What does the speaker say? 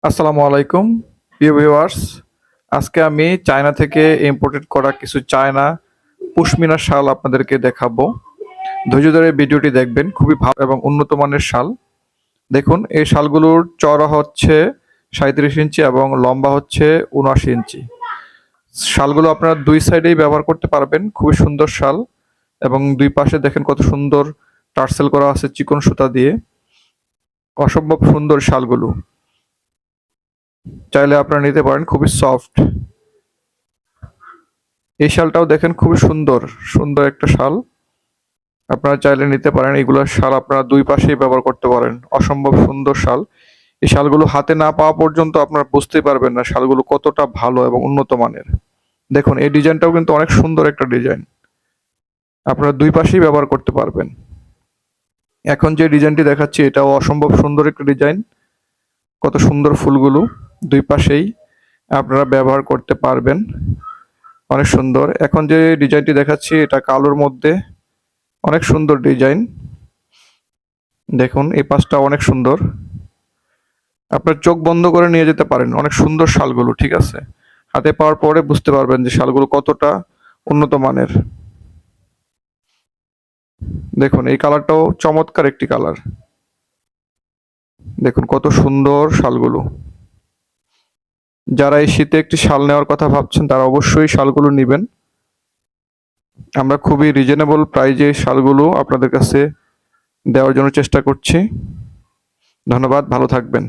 আসসালামু আলাইকুম প্রিয় ভিউয়ার্স। আজকে আমি চায়না থেকে ইম্পোর্টেড করা কিছু চায়না পশমিনা শাল আপনাদেরকে দেখাবো। ধৈর্য ধরে ভিডিওটি দেখবেন, খুবই ভালো এবং উন্নত মানের শাল। দেখুন, এই শালগুলোর চওড়া হচ্ছে 37 ইঞ্চি এবং লম্বা হচ্ছে 79 ইঞ্চি। শালগুলো আপনারা দুই সাইডেই ব্যবহার করতে পারবেন। খুবই সুন্দর শাল এবং দুই পাশে দেখেন কত সুন্দর টার্সেল করা আছে চিকন সুতা দিয়ে। অসম্ভব সুন্দর শালগুলো, চাইলে আপনারা নিতে পারেন, খুবই সফট। এই শালটাও দেখেন খুবই সুন্দর সুন্দর একটা শাল, আপনারা চাইলে নিতে পারেন। এগুলো শাল আপনারা দুই পাশেই ব্যবহার করতে পারেন। অসম্ভব সুন্দর শাল। এই শালগুলো হাতে না পাওয়া পর্যন্ত আপনারা বুঝতেই পারবেন না শালগুলো কতটা ভালো এবং উন্নত মানের। দেখুন, এই ডিজাইনটাও কিন্তু অনেক সুন্দর একটা ডিজাইন, আপনারা দুই পাশেই ব্যবহার করতে পারবেন। এখন যে ডিজাইনটি দেখাচ্ছি এটাও অসম্ভব সুন্দর একটা ডিজাইন। কত সুন্দর ফুলগুলো, দুই পাশেই আপনারা ব্যবহার করতে পারবেন, অনেক সুন্দর। এখন যে ডিজাইনটি দেখাচ্ছি এটা কালোর মধ্যে, অনেক সুন্দর ডিজাইন। দেখুন, এই পাশটা অনেক সুন্দর, আপনার চোখ বন্ধ করে নিয়ে যেতে পারেন। অনেক সুন্দর শালগুলো, ঠিক আছে, হাতে পাওয়ার পরে বুঝতে পারবেন যে শালগুলো কতটা উন্নত মানের। দেখুন, এই কালারটাও চমৎকার একটি কালার। দেখুন কত সুন্দর শালগুলো। যারা এই শীতে একটি শাল নেওয়ার কথা ভাবছেন তারা অবশ্যই শালগুলো নেবেন। আমরা খুবই রিজনেবল প্রাইজে শালগুলো আপনাদের কাছে দেওয়ার জন্য চেষ্টা করছি। ধন্যবাদ, ভালো থাকবেন।